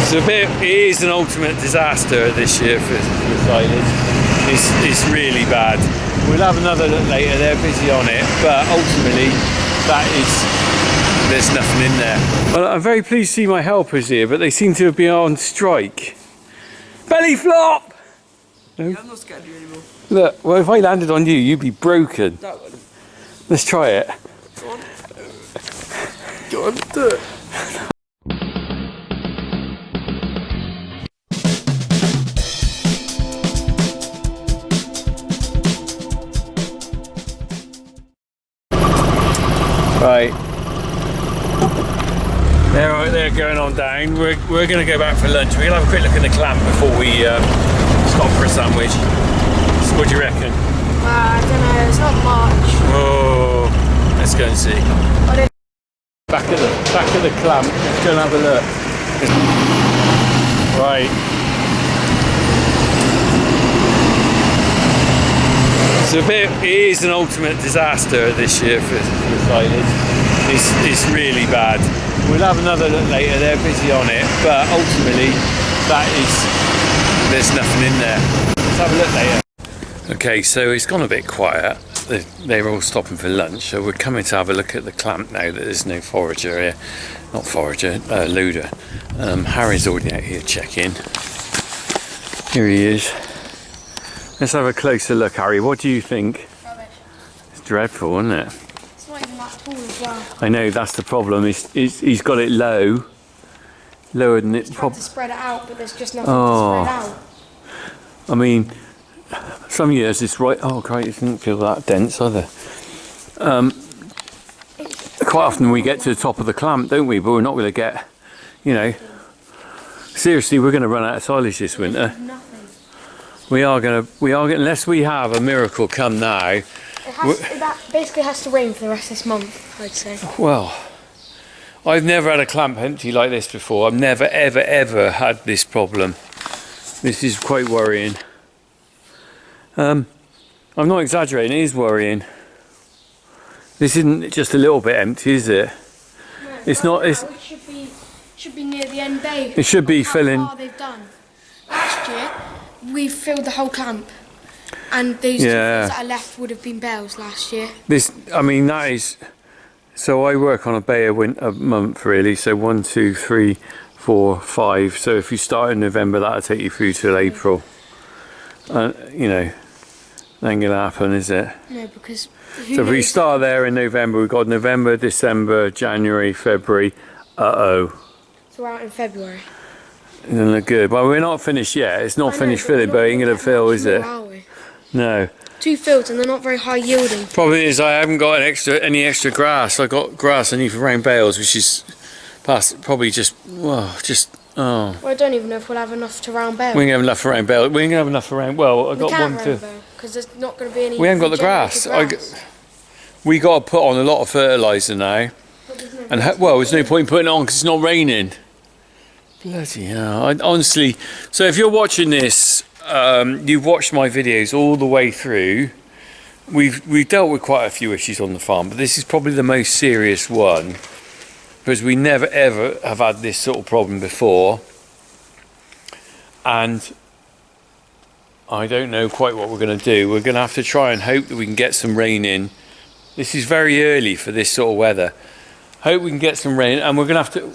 It is an ultimate disaster this year for silage. It's really bad. We'll have another look later, they're busy on it, but ultimately there's nothing in there. Well, I'm very pleased to see my helpers here, but they seem to have been on strike. Belly flop! No? Yeah, I'm not scared of you anymore. Look, well, if I landed on you, you'd be broken. That would. Let's try it. Go on. Go on, do it. Right. They're going on down. We're going to go back for lunch. We're going to have a quick look at the clamp before we stop for a sandwich. So what do you reckon? I don't know, it's not much. Oh, let's go and see. Back at the clamp. Let's go and have a look. Right. It is an ultimate disaster this year for silage. It's really bad. We'll have another look later, they're busy on it, but ultimately there's nothing in there. Let's have a look later. Okay, so it's gone a bit quiet. They're all stopping for lunch, so we're coming to have a look at the clamp now that there's no forager here. Not forager, loader. Harry's already out here checking. Here he is. Let's have a closer look, Harry. What do you think? Rubbish. It's dreadful, isn't it? It's not even that tall as well. I know, that's the problem. He's got it lower than it. Tried to spread it out, but there's just nothing to spread out. I mean, some years it's right. Oh, great! It didn't feel that dense either. Quite often we get to the top of the clamp, don't we? But we're not going to get, you know. Seriously, we're going to run out of silage this winter. Nothing. We are going to, unless we have a miracle come now. That basically has to rain for the rest of this month, I'd say. Well, I've never had a clamp empty like this before. I've never, ever, ever had this problem. This is quite worrying. I'm not exaggerating, it is worrying. This isn't just a little bit empty, is it? No, it's not. It's. It should be near the end bay. It should be filling. How far they've done. Last year, we filled the whole clamp, and those two fields that are left would have been bales last year. I mean, that is. So I work on a bay a month really. So 1, 2, 3, 4, 5. So if you start in November, that'll take you through till April. You know, that ain't gonna happen, is it? No, because. So if we start there in November, we've got November, December, January, February. So we're out in February. It doesn't look good. Well, we're not finished yet. It's not finished filling, but it ain't going to fill, is it? No. 2 fields and they're not very high yielding. Problem is, I haven't got any extra grass. I got grass I need for round bales, which is probably Well, I don't even know if we'll have enough to round bale. We ain't have enough for round bale. We ain't gonna have enough for round. Well, I got one too. Because there's not going to be any. We haven't got the grass. We got to put on a lot of fertiliser now. And there's no point in putting it on because it's not raining. Bloody hell. Honestly, so if you're watching this, you've watched my videos all the way through. We've dealt with quite a few issues on the farm, but this is probably the most serious one because we never ever have had this sort of problem before. And I don't know quite what we're going to do. We're going to have to try and hope that we can get some rain in. This is very early for this sort of weather. Hope we can get some rain, and we're going to have to.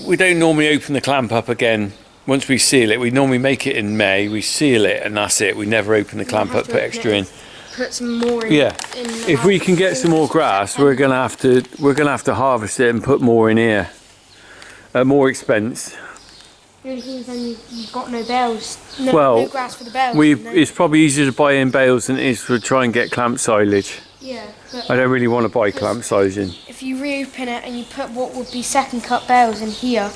We don't normally open the clamp up again once we seal it. We normally make it in May. We seal it, and that's it. We never open the clamp up, put extra in. Put some more in. Yeah. If we can get some more grass, we're going to have to. We're going to have to harvest it and put more in here. At more expense. The only thing is then you've got no bales. No grass for the bales. It's probably easier to buy in bales than it is to try and get clamp silage. Yeah. I don't really want to buy clamp silage in. If you reopen it and you put what would be second cut bales in here,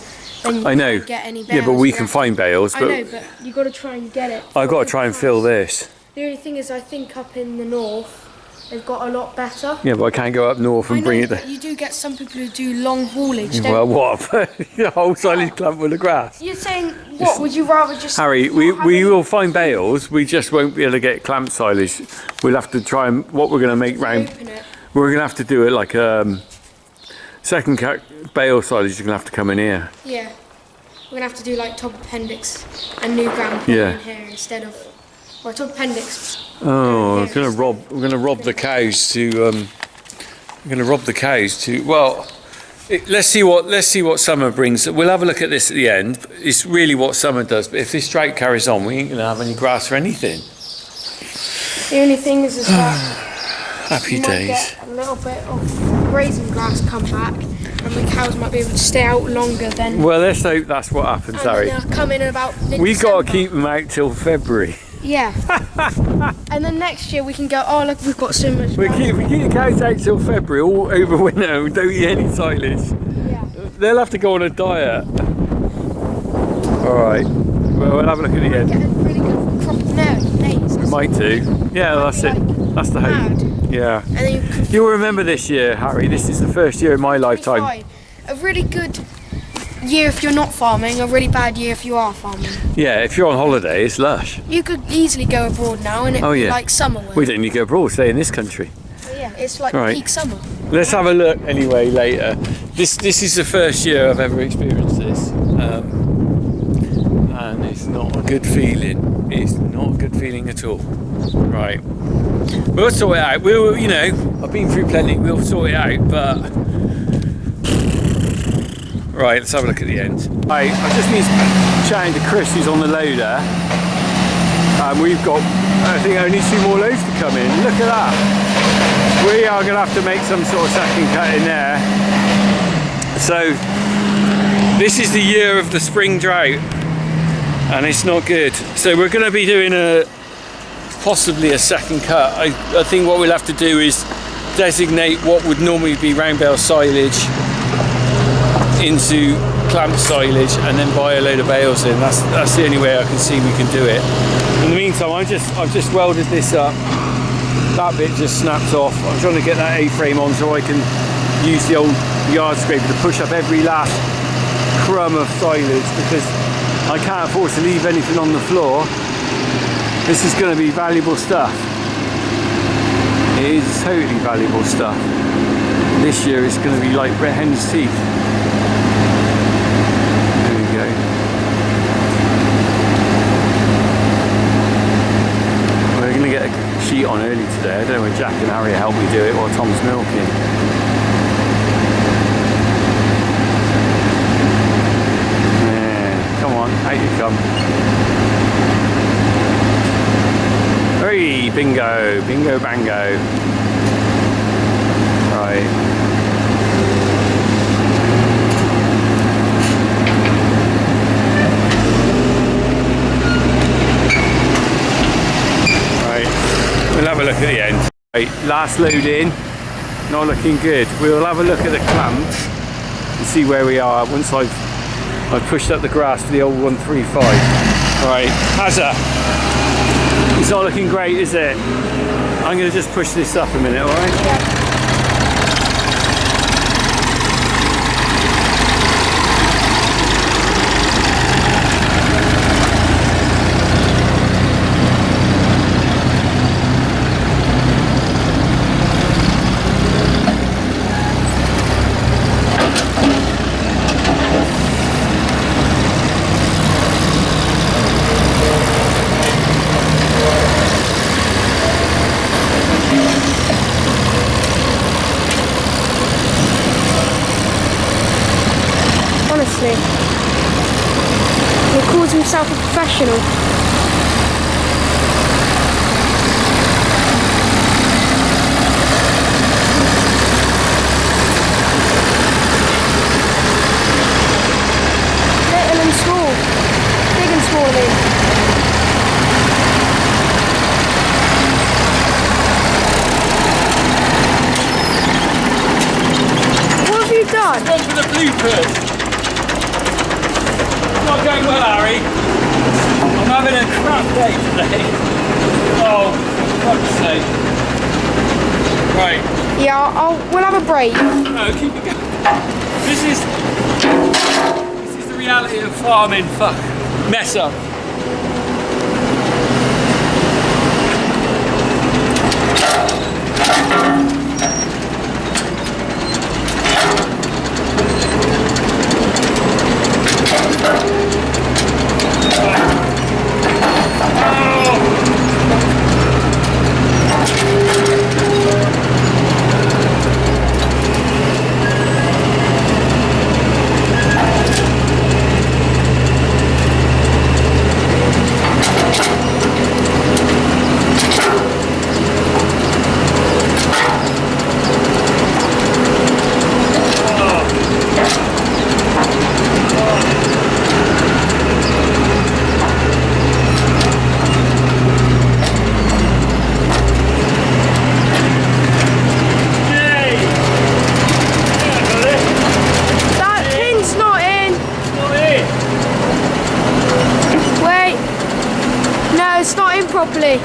then you can't get any bales. Yeah, but we can find bales. I know, but you've got to try and get it. I've got to try and fill this. The only thing is, I think up in the north, they've got a lot better. Yeah, but I can't go up north and bring it there. You do get some people who do long haulage. Well, what? The whole silage clump full of grass? You're saying, what, would you rather just... Harry, we will find bales, we just won't be able to get clamp silage. We'll have to try and, what we're going to make round... We're going to have to do it like second cut bale silage, you're going to have to come in here. Yeah. we're gonna have to do like top appendix and new ground Yeah. in here instead of, well, top appendix. Oh, we're gonna rob the cows to. We're gonna rob the cows to. Well, let's see what summer brings. We'll have a look at this at the end. It's really what summer does. But if this drought carries on, we ain't gonna have any grass or anything. The only thing is that Happy you might days. get a little bit of grazing grass come back, and the cows might be able to stay out longer than. Well, let's hope that's what happens, And Harry. then they'll come in about We gotta mid-December. keep them out till February. Yeah. And then next year we can go, oh look, we've got so much. We keep the cows out till February, all over winter. We don't eat any silage. Yeah. They'll have to go on a diet. All right. Well, we'll have a look at the Get end. a really good crop of maize. Might do. Yeah, that's it. That's the hope. Mad. Yeah. And then you can You'll remember this year, Harry. This is the first year of my lifetime. fine. A really good year if you're not farming, a really bad year if you are farming. Yeah, if you're on holiday, it's lush. You could easily go abroad now and it Oh, would be yeah. like summer. We don't need to go abroad, stay in this country. Yeah, it's like Right. peak summer. Let's have a look anyway later. This is the first year I've ever experienced this, and it's not a good feeling. It's not a good feeling at all. Right, we'll sort it out. We'll, you know, I've been through plenty. We'll sort it out, but right. Let's have a look at the end. Right, I just need chatting to Chris, who's on the loader. We've got, I think, only 2 more loads to come in. Look at that. We are going to have to make some sort of second cut in there. So this is the year of the spring drought, and it's not good. So we're going to be doing possibly a second cut. I think what we'll have to do is designate what would normally be round bale silage into clamp silage, and then buy a load of bales in. That's the only way I can see we can do it. In the meantime, I've just welded this up. That bit just snapped off. I'm trying to get that A-frame on so I can use the old yard scraper to push up every last crumb of silage, because I can't afford to leave anything on the floor. This is going to be valuable stuff. It is totally valuable stuff. This year it's going to be like Brett Hen's teeth. There we go. We're going to get a sheet on early today. I don't know when Jack and Harry help me do it while Tom's milking. Yeah, come on, out you come. Hey, bingo, bingo bango. Right. We'll have a look at the end. Right, last load in, not looking good. We'll have a look at the clamps and see where we are once I've pushed up the grass for the old 135. Right, Hazza. It's not looking great, is it? I'm going to just push this up a minute, alright? Yeah. Honestly, he calls himself a professional. Little and small, big and small, I mean. What have you done? Gone for the bloopers. Not going well, Harry. I'm having a crap day today. Oh, for fuck's sake. Right. Yeah, we'll have a break. No, keep it going. This is the reality of farming. Fuck. Mess up. It's not in properly.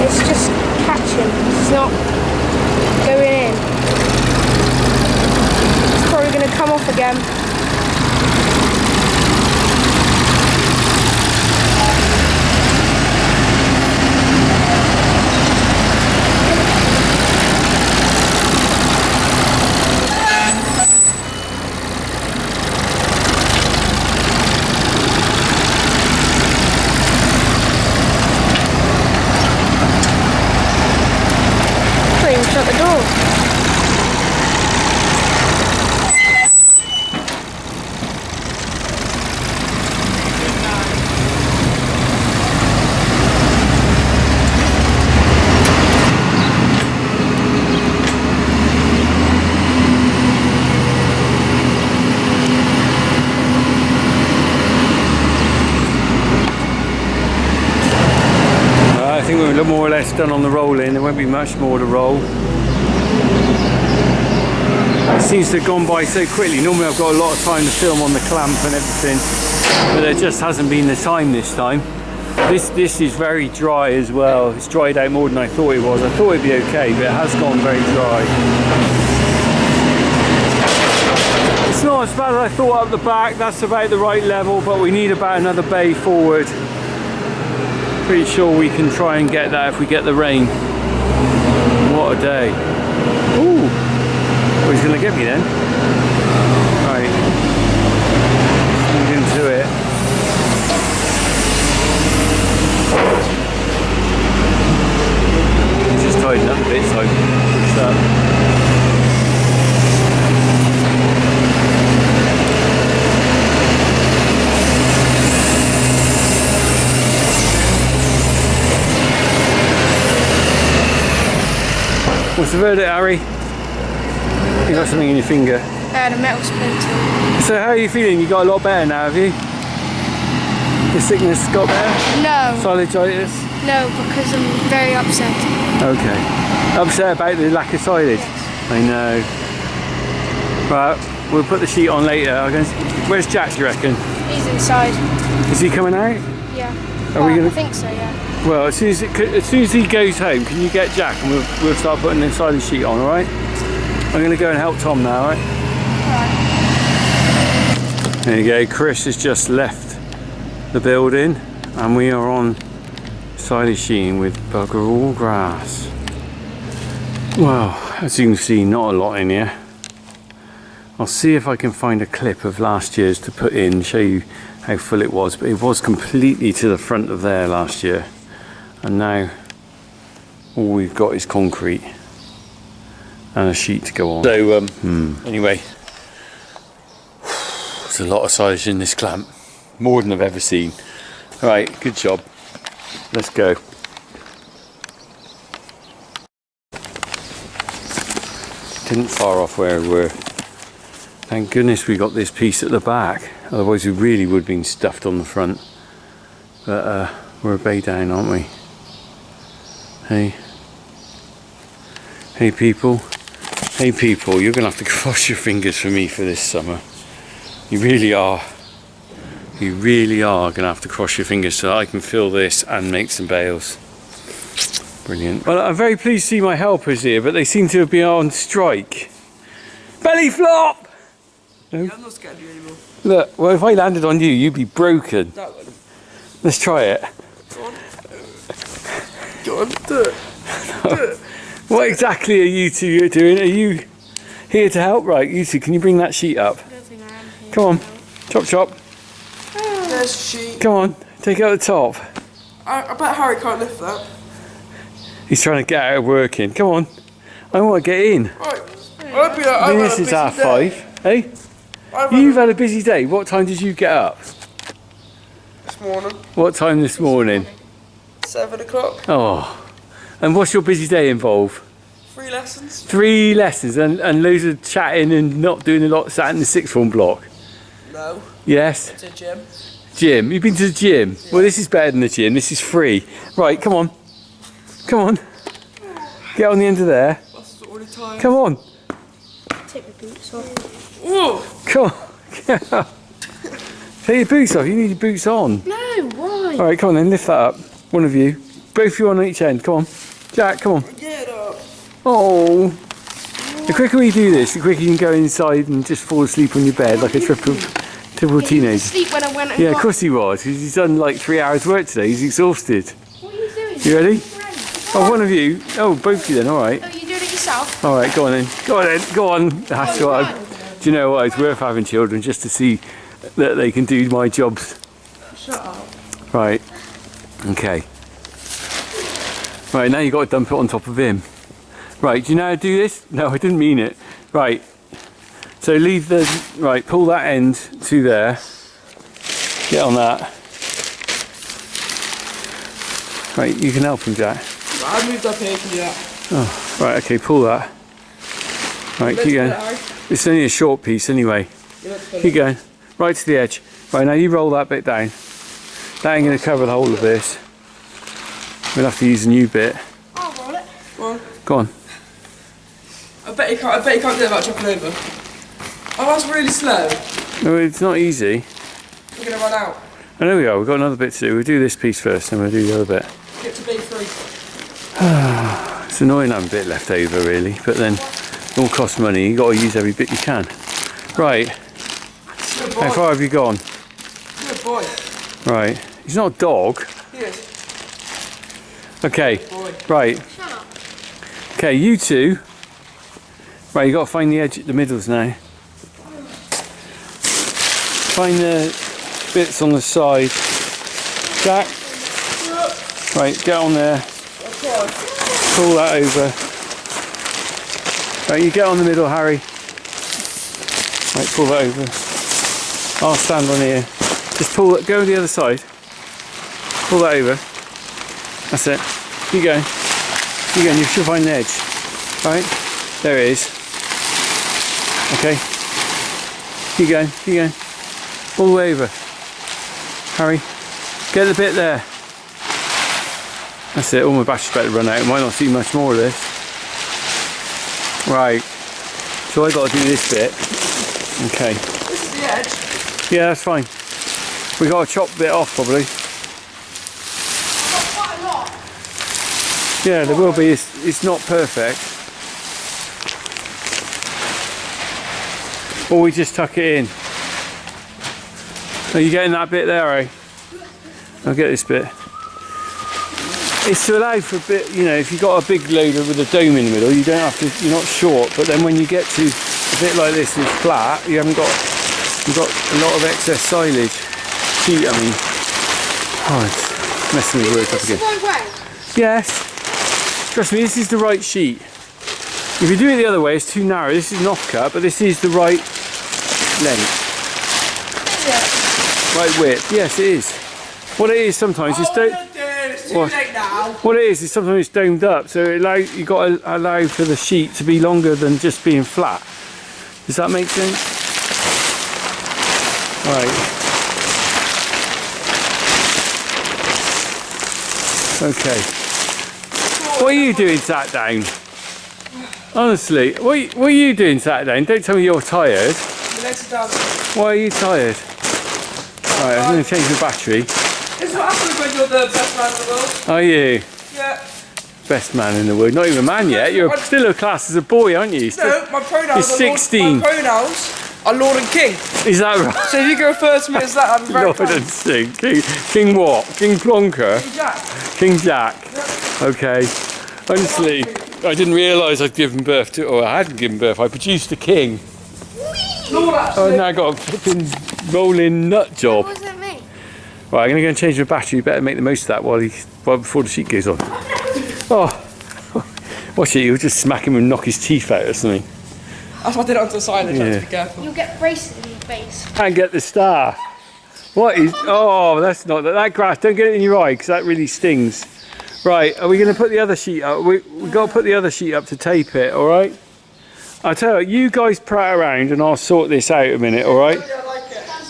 It's just catching. It's not going in. It's probably going to come off again. Shut the door. I think we're more or less done on the rolling. There won't be much more to roll. It seems to have gone by so quickly. Normally I've got a lot of time to film on the clamp and everything, but there just hasn't been the time this time. This is very dry as well. It's dried out more than I thought it was. I thought it'd be okay, but it has gone very dry. It's not as bad as I thought up the back. That's about the right level, but we need about another bay forward. Pretty sure we can try and get that if we get the rain. What a day. Ooh. Oh, he's going to get me then. Right. Move into it. He's just tidying up a bit, so push that. What's the verdict, Harry? You got something in your finger? I had a metal splinter. So how are you feeling? You got a lot better now, have you? The sickness got better? No. Silagitis? No, because I'm very upset. Okay. Upset about the lack of silage? Yes. I know. Right, we'll put the sheet on later. Where's Jack, do you reckon? He's inside. Is he coming out? Yeah. Are we gonna... I think so, yeah. Well, as soon as he goes home, can you get Jack and we'll start putting the silage sheet on, alright? I'm going to go and help Tom now, alright? Alright. There you go, Chris has just left the building and we are on silage sheeting with bugger all grass. Well, as you can see, not a lot in here. I'll see if I can find a clip of last year's to put in, show you how full it was, but it was completely to the front of there last year. And now all we've got is concrete and a sheet to go on. So anyway, there's a lot of silage in this clamp, more than I've ever seen. Alright, good job. Let's go. Didn't far off where we were. Thank goodness we got this piece at the back, otherwise we really would have been stuffed on the front. But we're a bay down, aren't we? Hey. Hey people. Hey people, you're going to have to cross your fingers for me for this summer. You really are. You really are going to have to cross your fingers so I can fill this and make some bales. Brilliant. Well, I'm very pleased to see my helpers here, but they seem to have been on strike. Belly flop! No? Yeah, I'm not scared of you anymore. Look, well if I landed on you, you'd be broken. That one. Let's try it. Go on. Go on, do it. What exactly are you two doing? Are you here to help? Right, you two, can you bring that sheet up? I don't think I am here. Come on, chop chop. There's a sheet. Come on, take it out the top. I bet Harry can't lift that. He's trying to get out of working. Come on, I want to get in. Right. I mean, this is half 5. Hey, you've had a busy day. What time did you get up? This morning. What time this morning? 7 o'clock. Oh, and what's your busy day involve? 3 lessons. 3 lessons and loads of chatting and not doing a lot sat in the sixth form block. No. Yes. To gym. Gym. You've been to the gym? Yeah. Well, this is better than the gym. This is free. Right, come on. Come on. Get on the end of there. That's already tired. Come on. Take my boots off. Whoa. Come on. Take your boots off. You need your boots on. No, why? All right, come on then. Lift that up. One of you. Both of you on each end. Come on. Jack, come on. Get up. Oh. The quicker we do this, the quicker you can go inside and just fall asleep on your bed like a typical teenager. Sleep when I went and Yeah, of got... course he was. He's done like 3 hours work today. He's exhausted. What are you doing? You ready? Oh, one of you. Oh, both of you then. All right. Oh, you doing it yourself? All right, go on then. Go on then. Go on. That's what. Do you know what? It's worth having children just to see that they can do my jobs. Shut up. Right. Okay. Right, now you've got to dump it on top of him. Right, do you know how to do this? No, I didn't mean it. Right. So leave the... Right, pull that end to there. Get on that. Right, you can help him, Jack. I moved up here, you can do that. Oh, right, okay, pull that. Right, keep going. It's only a short piece anyway. Keep going. Right to the edge. Right, now you roll that bit down. That ain't going to cover the whole of this. We'll have to use a new bit. I'll roll it. Go on. Go on. I bet you can't do it without jumping over. Oh, that's really slow. No, it's not easy. We're going to run out. Oh, there we go. We've got another bit to do. We'll do this piece first, then we'll do the other bit. Get to B3. It's annoying having a bit left over, really, but then it all costs money. You've got to use every bit you can. Right. Good boy. How far have you gone? Good boy. Right. He's not a dog. He is. Okay. Good boy. Right. Shut up. Okay, you two. Right, you got to find the edge at the middles now. Find the bits on the side. Jack. Right, get on there. Pull that over. Right, you get on the middle, Harry. Right, pull that over. I'll stand on here. Just pull it, go to the other side. Pull that over. That's it. Keep going. Keep going, you should find the edge. Right, there it is. Okay. Keep going, keep going. All the way over. Harry, get the bit there. That's it, all my battery's about to run out. I might not see much more of this. Right, so I got to do this bit. Okay. This is the edge. Yeah, that's fine. We got to chop a bit off probably. Got quite a lot. Yeah, there will be. It's not perfect. Or we just tuck it in. Are you getting that bit there, eh? I'll get this bit. It's to allow for a bit, you know, if you've got a big loader with a dome in the middle, you don't have to, you're not short, but then when you get to a bit like this and it's flat, you've got a lot of excess silage. Sheet, I mean. Oh, it's messing the words up Is this again. the right way? Yes. Trust me, this is the right sheet. If you do it the other way, it's too narrow. This is an off-cut, but this is the right length. Yeah. Right width. Yes, it is. What it is sometimes is It's too late now. what it is sometimes it's domed up, so you've got to allow for the sheet to be longer than just being flat. Does that make sense? Right. Okay. What are you doing sat down? Honestly, what are you doing sat down? Don't tell me you're tired. My legs are down. Why are you tired? Right, I'm going to change the battery. This is what happens when you're the best man in the world. Are you? Yeah. Best man in the world. Not even a man yet. You're still a class as a boy, aren't you? No, my pronouns You're are 16. My pronouns are Lord and King. Is that right? So if you go refer to me as that, I'm very Lord proud. and Sing. King what? King Plonker? Jack. King Jack. Okay. Honestly, I didn't realise I'd given birth to, or I hadn't given birth. I produced a king. Oh, now I got a flipping rolling nut job. That wasn't me. Right, I'm going to go and change the battery. Better make the most of that before the sheet goes on. Oh, watch it, you'll just smack him and knock his teeth out or something. That's why I did it onto the silage. Yeah. Be careful. You'll get braces in your face. And get the star. What is? Oh, that's not that grass. Don't get it in your eye because that really stings. Right, are we going to put the other sheet up? We've got to put the other sheet up to tape it. All right. I tell you guys prat around and I'll sort this out a minute. All right.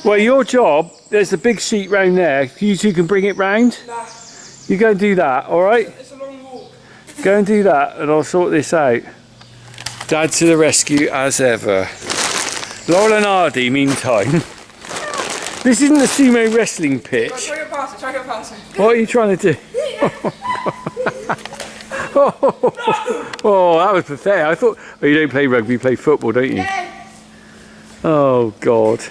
Well, your job. There's a big sheet round there. You two can bring it round. Nah. You go and do that. All right. It's a long walk. Go and do that, and I'll sort this out. Dad to the rescue as ever. Laurel and Hardy, meantime. This isn't a sumo wrestling pitch. Try to get past it, try to get past it. What are you trying to do? Oh, that was pathetic. I thought, oh, you don't play rugby, you play football, don't you? Oh, God.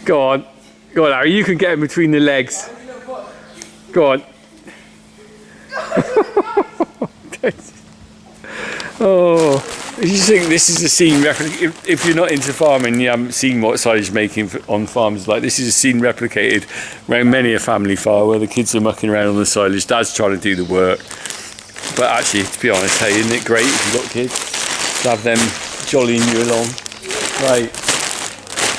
Go on. Go on, Harry, you can get him between the legs. Go on. Oh, you think this is a scene if you're not into farming, you haven't seen what silage making on farms like. This is a scene replicated around many a family farm where the kids are mucking around on the silage. Dad's trying to do the work, but actually, to be honest, hey, isn't it great if you've got kids to have them jollying you along? Right.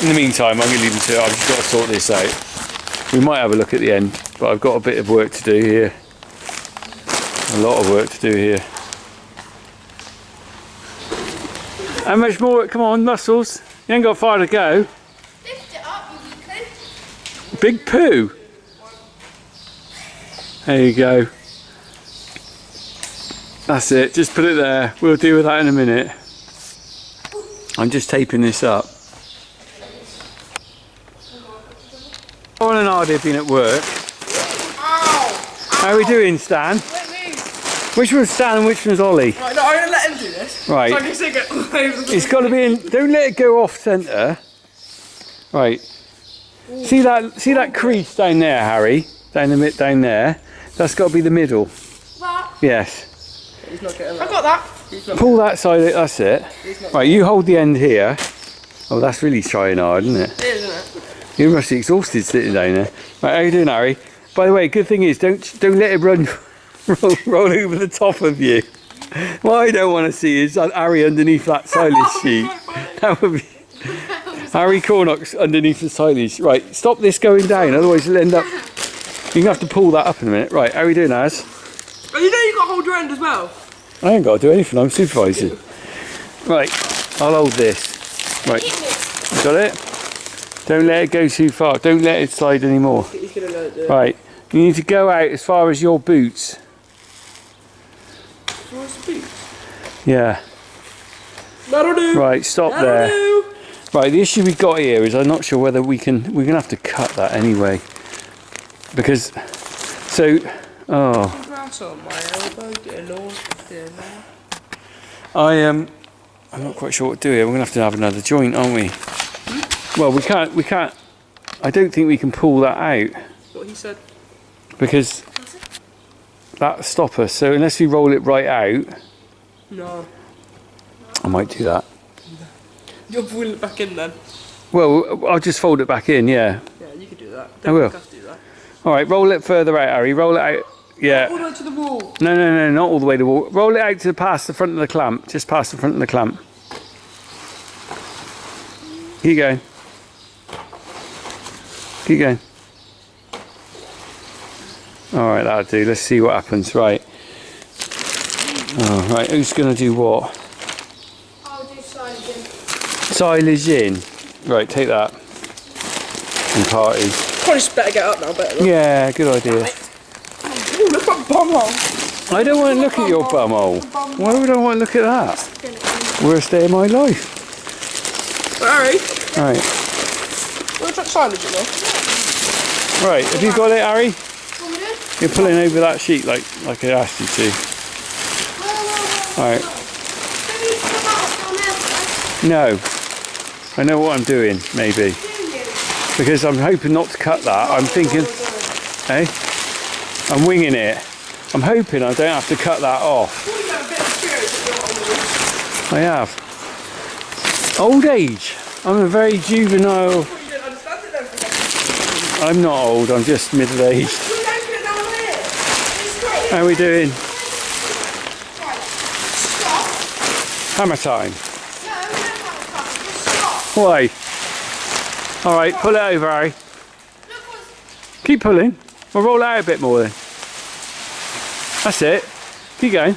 In the meantime, I'm going to leave them to it. I've just got to sort this out. We might have a look at the end, but I've got a bit of work to do here. A lot of work to do here. How much more? Come on, muscles. You ain't got far to go. Lift it up, you weakling. Big poo. There you go. That's it. Just put it there. We'll deal with that in a minute. I'm just taping this up. Lauren and Hardy have been at work. Ow! How are we doing, Stan? Which one's Stan and which one's Ollie? Right, no, I'm going to let him do this. Right. So I can stick it all over the It's got to be in. Don't let it go off centre. Right. See that crease down there, Harry? Down there. That's got to be the middle. That. Yes. He's not getting I got that. Pull that side. That's it. Right. You hold the end here. Oh, that's really trying hard, isn't it? It is, isn't it? You must be exhausted sitting down there. Right. How you doing, Harry? By the way, good thing is don't let it run. Roll over the top of you. What I don't want to see is Harry underneath that silage sheet. That would be Harry Cornock's underneath the silage. Right, stop this going down, otherwise it'll end up. You're gonna have to pull that up in a minute. Right, how are we doing, Az? Oh, you know you've got to hold your end as well. I ain't got to do anything. I'm supervising. Right, I'll hold this. Right, got it. Don't let it go too far. Don't let it slide anymore. He's gonna let it do it. Right, you need to go out as far as your boots. Yeah. That'll do. Right, stop there. Right, the issue we've got here is I'm not sure whether we're gonna have to cut that anyway. Because Grass on my elbow, dear Lord, dear Lord. I'm not quite sure what to do here. We're gonna have to have another joint, aren't we? Well, we can't I don't think we can pull that out. What he said. Because that'll stop us. So unless we roll it right out. No. I might do that. You'll pull it back in then. Well, I'll just fold it back in, yeah. Yeah, you could do that. I will. Have to do that. Alright, roll it further out, Harry. Roll it out. Yeah. All the way to the wall. No, not all the way to the wall. Roll it out to past the front of the clamp. Just past the front of the clamp. Keep going. Keep going. Alright, that'll do. Let's see what happens. Right. Oh, right, who's going to do what? I'll do silage in. Silage in. Right, take that. And party. Probably just better get up now, better. Yeah, good idea. Ooh, look at bumhole. I don't want to look at your bumhole. Why would I want to look at that? Worst day of my life. Harry, Right. we'll try silage in there. Right, have you got it, Harry? What we doing? You're pulling over that sheet like I asked you to. Alright. No. I know what I'm doing, maybe. Because I'm hoping not to cut that. I'm thinking, hey? I'm winging it. I'm hoping I don't have to cut that off. I have. Old age. I'm a very juvenile. I'm not old, I'm just middle-aged. How are we doing? Hammer time. Why? Alright, pull it over, Harry. Keep pulling. We'll roll out a bit more then. That's it. Keep going.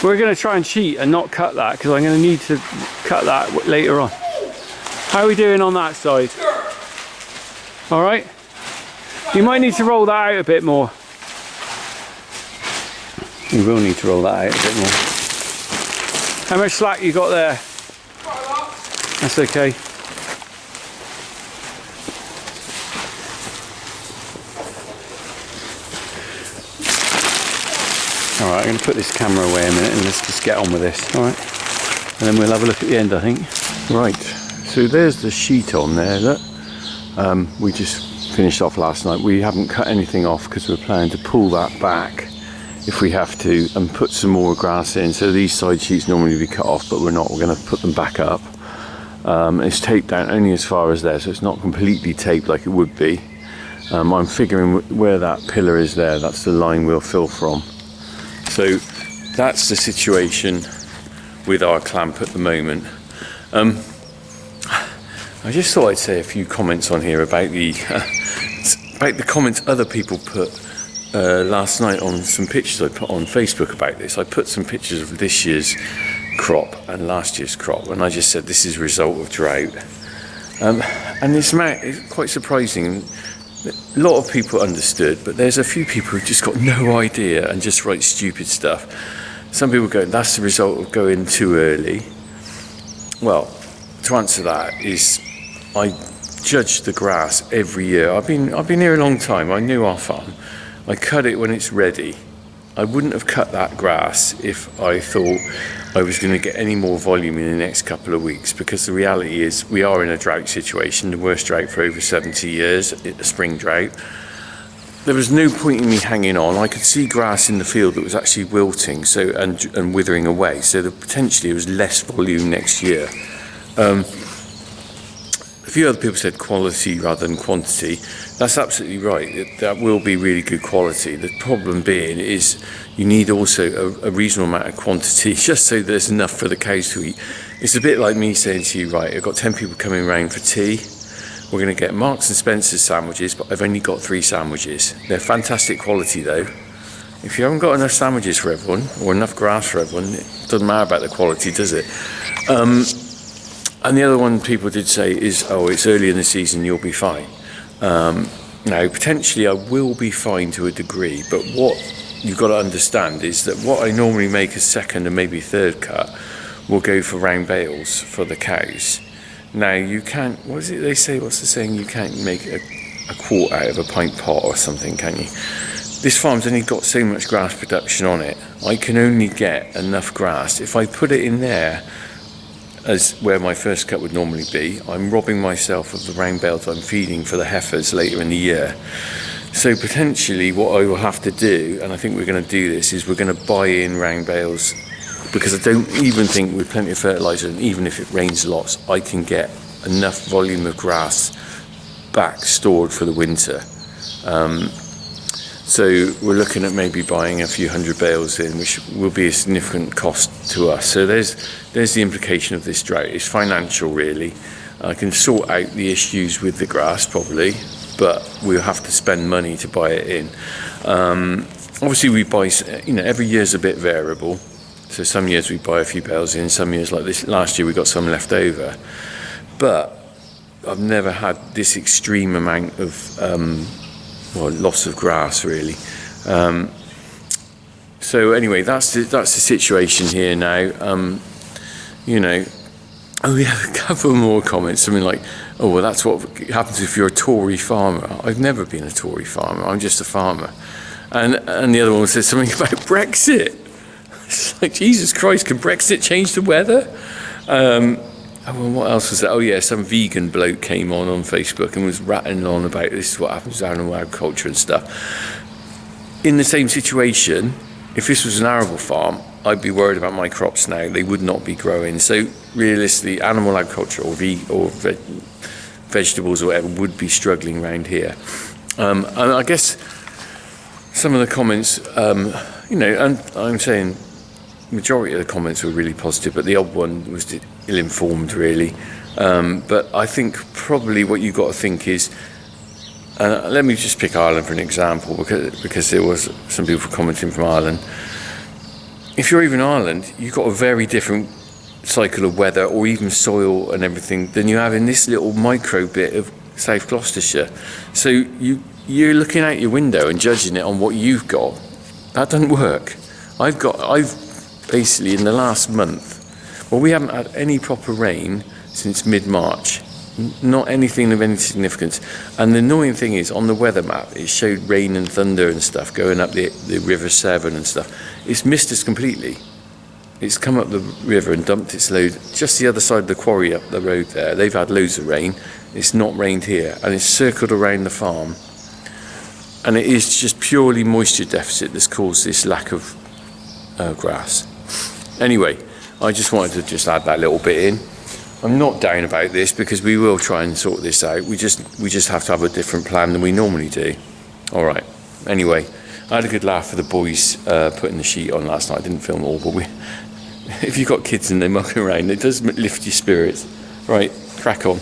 We're going to try and cheat and not cut that because I'm going to need to cut that later on. How are we doing on that side? Alright. You might need to roll that out a bit more. You will need to roll that out a bit more. How much slack you got there? Quite a lot. That's okay. Alright, I'm going to put this camera away a minute and let's just get on with this. Alright. And then we'll have a look at the end, I think. Right. So there's the sheet on there, look. We just finished off last night. We haven't cut anything off because we're planning to pull that back if we have to and put some more grass in. So these side sheets normally be cut off, but we're not. We're going to put them back up. It's taped down only as far as there, so it's not completely taped like it would be. I'm figuring where that pillar is there, that's the line we'll fill from. So that's the situation with our clamp at the moment. I just thought I'd say a few comments on here about the comments other people put last night on some pictures I put on Facebook about this. I put some pictures of this year's crop and last year's crop, and I just said this is a result of drought. And this is quite surprising. A lot of people understood, but there's a few people who just got no idea and just write stupid stuff. Some people go, that's the result of going too early. Well, to answer that is, I judge the grass every year. I've been here a long time. I knew our farm. I cut it when it's ready. I wouldn't have cut that grass if I thought I was going to get any more volume in the next couple of weeks, because the reality is we are in a drought situation, the worst drought for over 70 years, a spring drought. There was no point in me hanging on. I could see grass in the field that was actually wilting and withering away, so that potentially it was less volume next year. A few other people said quality rather than quantity. That's absolutely right. That will be really good quality. The problem being is you need also a reasonable amount of quantity just so there's enough for the cows to eat. It's a bit like me saying to you, right, I've got 10 people coming around for tea. We're going to get Marks and Spencer's sandwiches, but I've only got 3 sandwiches. They're fantastic quality though. If you haven't got enough sandwiches for everyone or enough grass for everyone, it doesn't matter about the quality, does it? And the other one people did say is, oh, it's early in the season, you'll be fine. Now, potentially I will be fine to a degree, but what you've got to understand is that what I normally make a second and maybe third cut will go for round bales for the cows. Now, you can't, what is it they say, what's the saying, you can't make a quart out of a pint pot or something, can you? This farm's only got so much grass production on it. I can only get enough grass. If I put it in there, as where my first cut would normally be, I'm robbing myself of the round bales I'm feeding for the heifers later in the year. So potentially what I will have to do, and I think we're going to do this, is we're going to buy in round bales, because I don't even think with plenty of fertiliser, and even if it rains lots, I can get enough volume of grass back stored for the winter. So we're looking at maybe buying a few hundred bales in, which will be a significant cost to us. So there's the implication of this drought. It's financial, really. I can sort out the issues with the grass probably, but we'll have to spend money to buy it in. Obviously we buy, every year's a bit variable. So some years we buy a few bales in, some years like this, last year we got some left over. But I've never had this extreme amount of loss of grass, really. So anyway, that's the situation here now. Oh, we have a couple more comments. Something like, oh, well, that's what happens if you're a Tory farmer. I've never been a Tory farmer. I'm just a farmer. And the other one says something about Brexit. It's like, Jesus Christ, can Brexit change the weather? Oh, well, what else was that? Oh, yeah, some vegan bloke came on Facebook and was rattling on about this is what happens down in agriculture and stuff. in the same situation, if this was an arable farm, I'd be worried about my crops now. They would not be growing. So realistically, animal agriculture or vegetables or whatever would be struggling around here. And I guess some of the comments, you know, and I'm saying majority of the comments were really positive, but the odd one was ill-informed, really. But I think probably what you've got to think is, let me just pick Ireland for an example, because there was some people commenting from Ireland. If you're even Ireland, you've got a very different cycle of weather or even soil and everything than you have in this little micro bit of South Gloucestershire. So you're looking out your window and judging it on what you've got. That doesn't work. I've basically in the last month, well, we haven't had any proper rain since mid-March. Not anything of any significance. And the annoying thing is, on the weather map, it showed rain and thunder and stuff going up the River Severn and stuff. It's missed us completely. It's come up the river and dumped its load just the other side of the quarry up the road there. They've had loads of rain. It's not rained here, and it's circled around the farm. And it is just purely moisture deficit that's caused this lack of grass. Anyway, I just wanted to just add that little bit in. I'm not down about this, because we will try and sort this out. We just have to have a different plan than we normally do. All right. Anyway, I had a good laugh for the boys putting the sheet on last night. I didn't film it all, but if you've got kids and they're mucking around, it does lift your spirits. Right, crack on.